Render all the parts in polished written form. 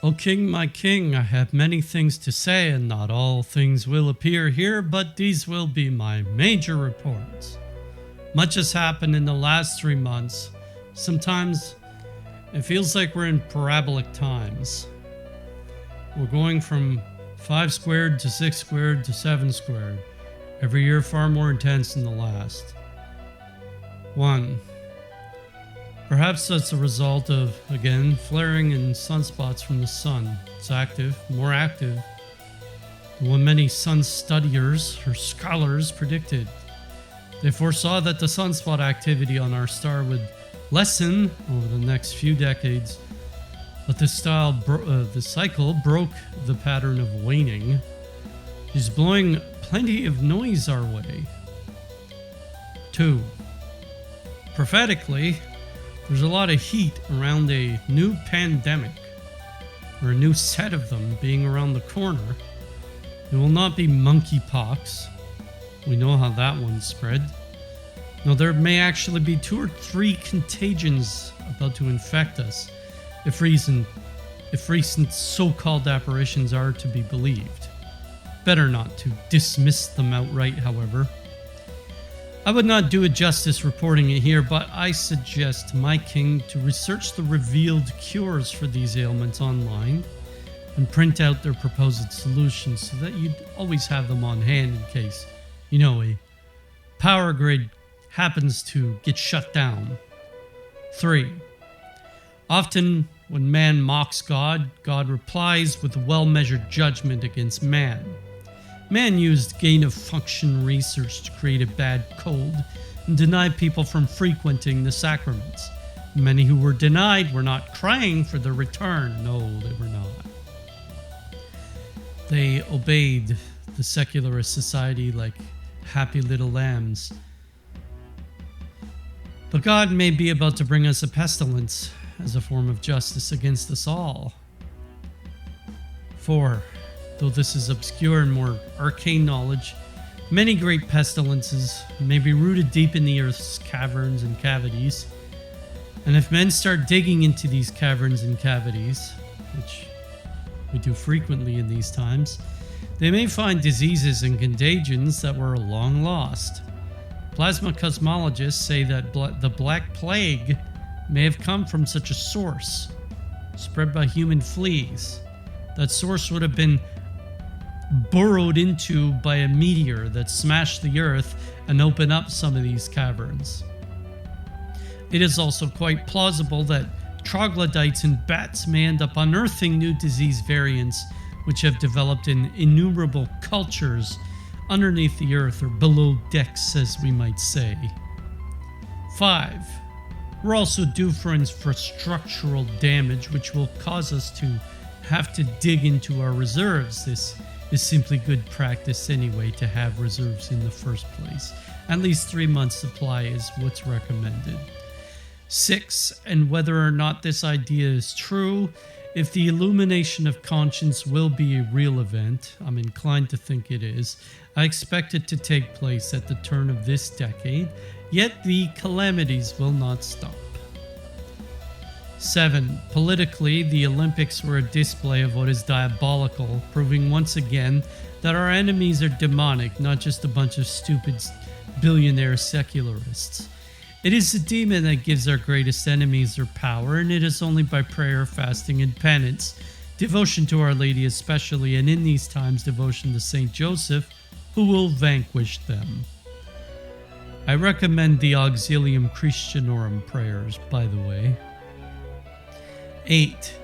O king, my king, I have many things to say, and not all things will appear here, but these will be my major reports. Much has happened in the last 3 months. Sometimes it feels like we're in parabolic times. We're going from 5 squared to 6 squared to 7 squared. Every year far more intense than the last. 1. Perhaps that's a result of, again, flaring in sunspots from the sun. It's active, more active than what many sun studiers or scholars predicted. They foresaw that the sunspot activity on our star would lessen over the next few decades, but the cycle broke the pattern of waning. It's blowing plenty of noise our way. 2. Prophetically, there's a lot of heat around a new pandemic, or a new set of them being around the corner. It will not be monkeypox. We know how that one spread. No, there may actually be 2 or 3 contagions about to infect us, if recent so-called apparitions are to be believed. Better not to dismiss them outright, however. I would not do it justice reporting it here, but I suggest my king to research the revealed cures for these ailments online and print out their proposed solutions so that you'd always have them on hand in case, a power grid happens to get shut down. 3. Often when man mocks God, God replies with a well-measured judgment against man. Man used gain-of-function research to create a bad code and deny people from frequenting the sacraments. Many who were denied were not crying for their return. No, they were not. They obeyed the secularist society like happy little lambs. But God may be about to bring us a pestilence as a form of justice against us all. 4. Though this is obscure and more arcane knowledge, many great pestilences may be rooted deep in the earth's caverns and cavities. And if men start digging into these caverns and cavities, which we do frequently in these times, they may find diseases and contagions that were long lost. Plasma cosmologists say that the Black Plague may have come from such a source, spread by human fleas. That source would have been burrowed into by a meteor that smashed the earth and opened up some of these caverns. It is also quite plausible that troglodytes and bats may end up unearthing new disease variants which have developed in innumerable cultures underneath the earth, or below decks as we might say. 5. We're also due for structural damage which will cause us to have to dig into our reserves. This is simply good practice anyway to have reserves in the first place. At least 3 months supply is what's recommended. 6. And whether or not this idea is true, if the illumination of conscience will be a real event, I'm inclined to think it is, I expect it to take place at the turn of this decade, yet the calamities will not stop. 7. Politically, the Olympics were a display of what is diabolical, proving once again that our enemies are demonic, not just a bunch of stupid billionaire secularists. It is the demon that gives our greatest enemies their power, and it is only by prayer, fasting, and penance, devotion to Our Lady especially, and in these times devotion to Saint Joseph, who will vanquish them. I recommend the Auxilium Christianorum prayers, by the way. 8.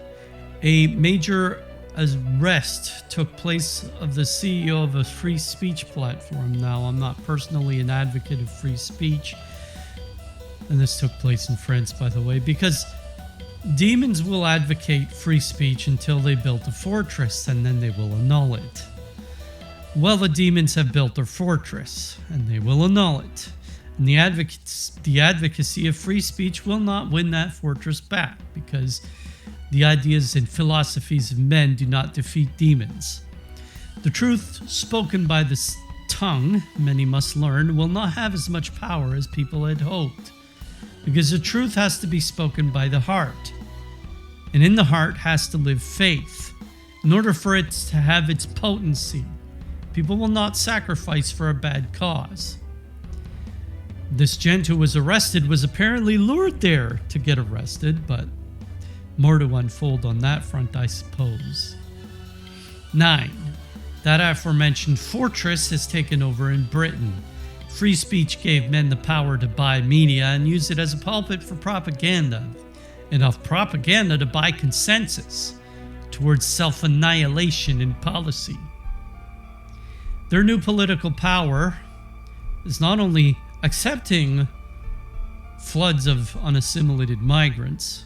A major arrest took place of the CEO of a free speech platform. Now, I'm not personally an advocate of free speech, and this took place in France, by the way, because demons will advocate free speech until they built a fortress, and then they will annul it. Well, the demons have built their fortress, and they will annul it. And the advocacy of free speech will not win that fortress back, because the ideas and philosophies of men do not defeat demons. The truth spoken by the tongue, many must learn, will not have as much power as people had hoped, because the truth has to be spoken by the heart. And in the heart has to live faith. In order for it to have its potency, people will not sacrifice for a bad cause. This gent who was arrested was apparently lured there to get arrested, but more to unfold on that front, I suppose. 9. That aforementioned fortress has taken over in Britain. Free speech gave men the power to buy media and use it as a pulpit for propaganda. Enough propaganda to buy consensus towards self-annihilation in policy. Their new political power is not only accepting floods of unassimilated migrants,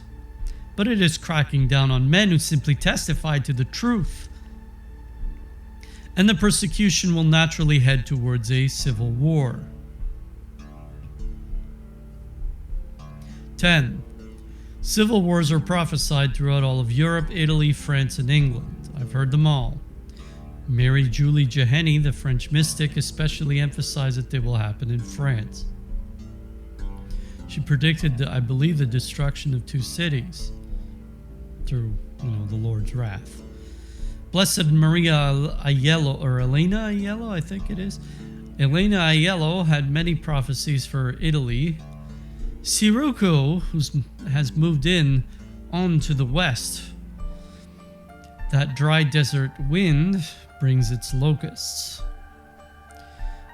but it is cracking down on men who simply testified to the truth. And the persecution will naturally head towards a civil war. 10. Civil wars are prophesied throughout all of Europe, Italy, France, and England. I've heard them all. Mary Julie Jahenny, the French mystic, especially emphasized that they will happen in France. She predicted, I believe, the destruction of 2 cities through, the Lord's wrath. Blessed Maria Aiello, or Elena Aiello, I think it is. Elena Aiello had many prophecies for Italy. Sirocco, who has moved on to the west. That dry desert wind brings its locusts.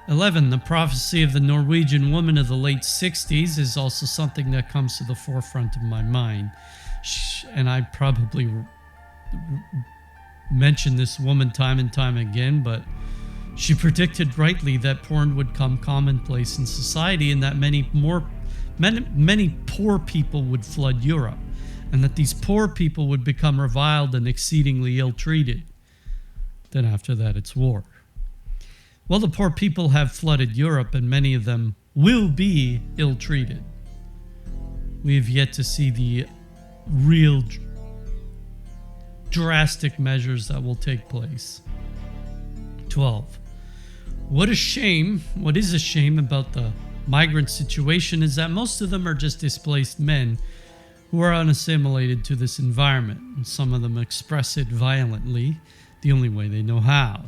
11. The prophecy of the Norwegian woman of the late 60s is also something that comes to the forefront of my mind. And I probably mention this woman time and time again, but she predicted rightly that porn would come commonplace in society and that many poor people would flood Europe, and that these poor people would become reviled and exceedingly ill-treated. Then after that, it's war. Well, the poor people have flooded Europe, and many of them will be ill-treated. We have yet to see the real drastic measures that will take place. 12. What is a shame about the migrant situation is that most of them are just displaced men who are unassimilated to this environment, and some of them express it violently, the only way they know how.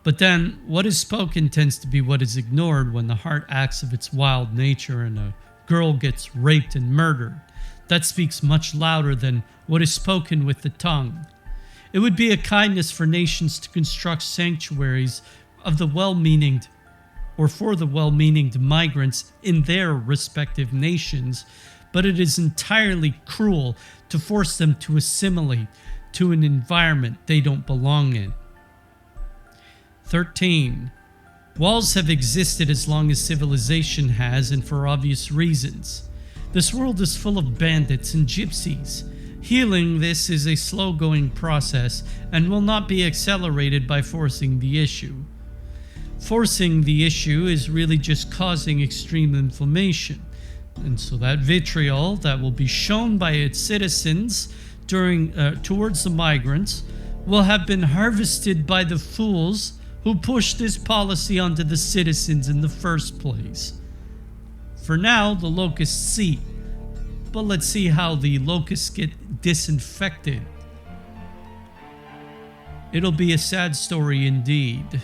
But then, what is spoken tends to be what is ignored when the heart acts of its wild nature and a girl gets raped and murdered. That speaks much louder than what is spoken with the tongue. It would be a kindness for nations to construct sanctuaries of the well-meaning or for the well-meaning migrants in their respective nations, but it is entirely cruel to force them to assimilate to an environment they don't belong in. 13. Walls have existed as long as civilization has, and for obvious reasons. This world is full of bandits and gypsies. Healing this is a slow-going process and will not be accelerated by forcing the issue. Forcing the issue is really just causing extreme inflammation. And so that vitriol that will be shown by its citizens towards the migrants will have been harvested by the fools who pushed this policy onto the citizens in the first place. For now, the locusts see. But let's see how the locusts get disinfected. It'll be a sad story indeed.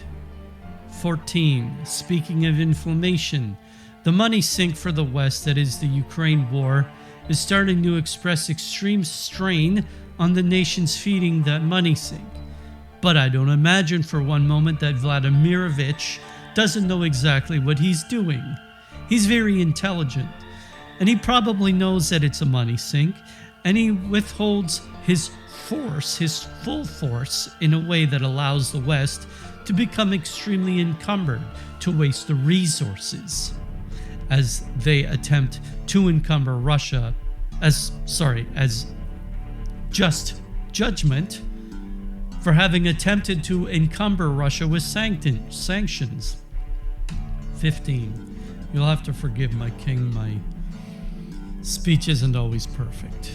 14. Speaking of inflammation, the money sink for the West, that is the Ukraine war, is starting to express extreme strain on the nations feeding that money sink. But I don't imagine for one moment that Vladimirovich doesn't know exactly what he's doing. He's very intelligent, and he probably knows that it's a money sink, and he withholds his force, his full force, in a way that allows the West to become extremely encumbered, to waste the resources, as they attempt to encumber Russia as just judgment for having attempted to encumber Russia with sanctions. 15. You'll have to forgive my king, my speech isn't always perfect.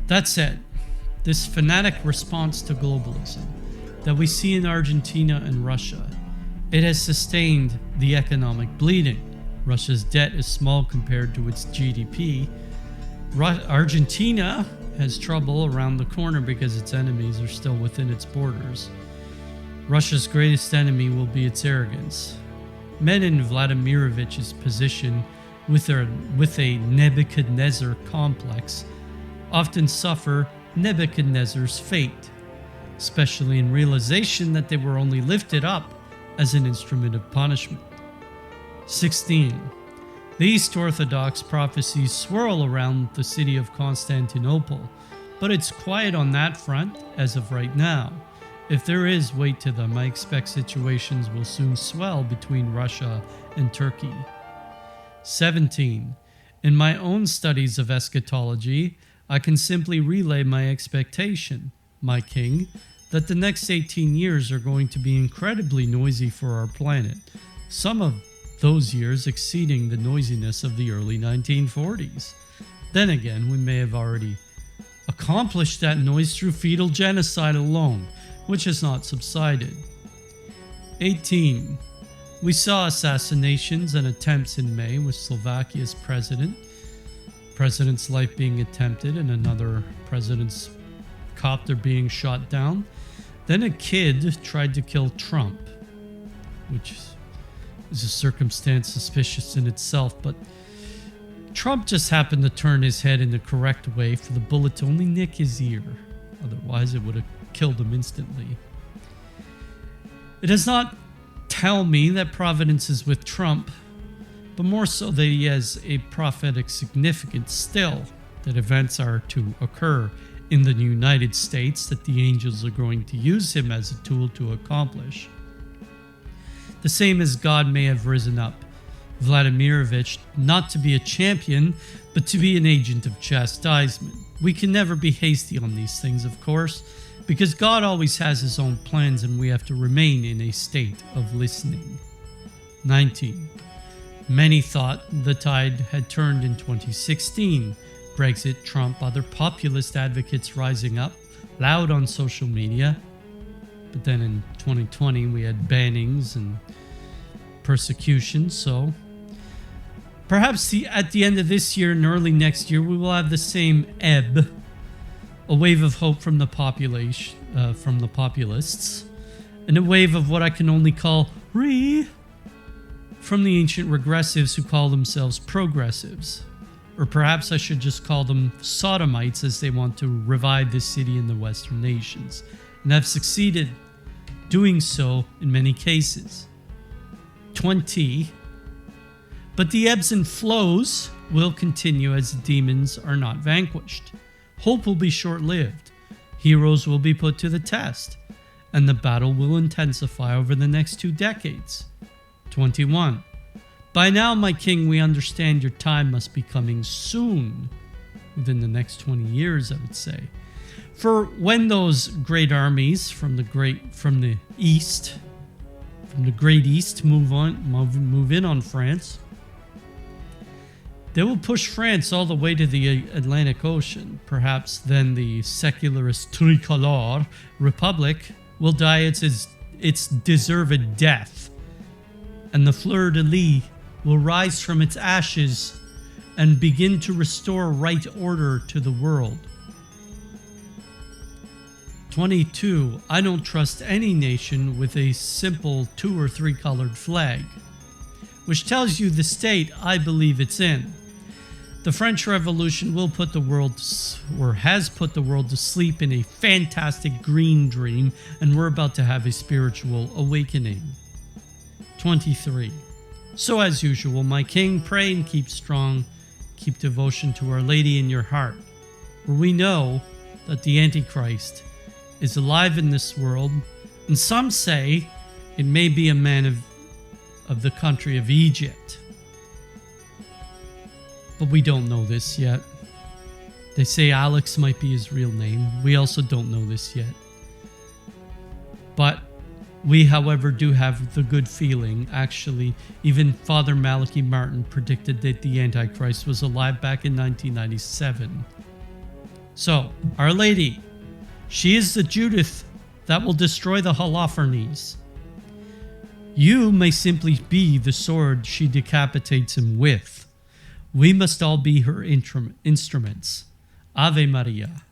That said, this fanatic response to globalism that we see in Argentina and Russia, it has sustained the economic bleeding. Russia's debt is small compared to its GDP, Argentina has trouble around the corner because its enemies are still within its borders. Russia's greatest enemy will be its arrogance. Men in Vladimirovich's position with a Nebuchadnezzar complex often suffer Nebuchadnezzar's fate, especially in realization that they were only lifted up as an instrument of punishment. 16. The East Orthodox prophecies swirl around the city of Constantinople, but it's quiet on that front as of right now. If there is weight to them, I expect situations will soon swell between Russia and Turkey. 17. In my own studies of eschatology, I can simply relay my expectation, my king, that the next 18 years are going to be incredibly noisy for our planet, some of those years exceeding the noisiness of the early 1940s. Then again, we may have already accomplished that noise through fetal genocide alone, which has not subsided. 18. We saw assassinations and attempts in May with Slovakia's president's life being attempted and another president's copter being shot down. Then a kid tried to kill Trump, which is a circumstance suspicious in itself, but Trump just happened to turn his head in the correct way for the bullet to only nick his ear. Otherwise, it would have killed him instantly. It does not tell me that Providence is with Trump, but more so that he has a prophetic significance still, that events are to occur in the United States that the angels are going to use him as a tool to accomplish. The same as God may have risen up Vladimirovich not to be a champion, but to be an agent of chastisement. We can never be hasty on these things, of course, because God always has his own plans and we have to remain in a state of listening. 19. Many thought the tide had turned in 2016. Brexit, Trump, other populist advocates rising up, loud on social media. But then in 2020 we had bannings and persecution, so perhaps at the end of this year and early next year we will have the same ebb, a wave of hope from the populists, and a wave of what I can only call from the ancient regressives who call themselves progressives. Or perhaps I should just call them sodomites, as they want to revive this city in the Western nations, and have succeeded doing so in many cases. 20. But the ebbs and flows will continue as the demons are not vanquished. Hope will be short-lived. Heroes will be put to the test, and the battle will intensify over the next 2 decades. 21. By now, my king, we understand your time must be coming soon. Within the next 20 years, I would say. For when those great armies from the Great East move in on France, they will push France all the way to the Atlantic Ocean. Perhaps then the secularist tricolor republic will die its deserved death, and the fleur-de-lis will rise from its ashes and begin to restore right order to the world. 22. I don't trust any nation with a simple 2 or 3 colored flag, which tells you the state I believe it's in. The French Revolution will put the world, or has put the world to sleep in a fantastic green dream, and we're about to have a spiritual awakening. 23. So as usual, my king, pray and keep strong. Keep devotion to Our Lady in your heart, for we know that the Antichrist is alive in this world, and some say it may be a man of the country of Egypt. But we don't know this yet. They say Alex might be his real name. We also don't know this yet. But we, however, do have the good feeling. Actually, even Father Malachi Martin predicted that the Antichrist was alive back in 1997. So, Our Lady, she is the Judith that will destroy the Holofernes. You may simply be the sword she decapitates him with. We must all be her instruments. Ave Maria.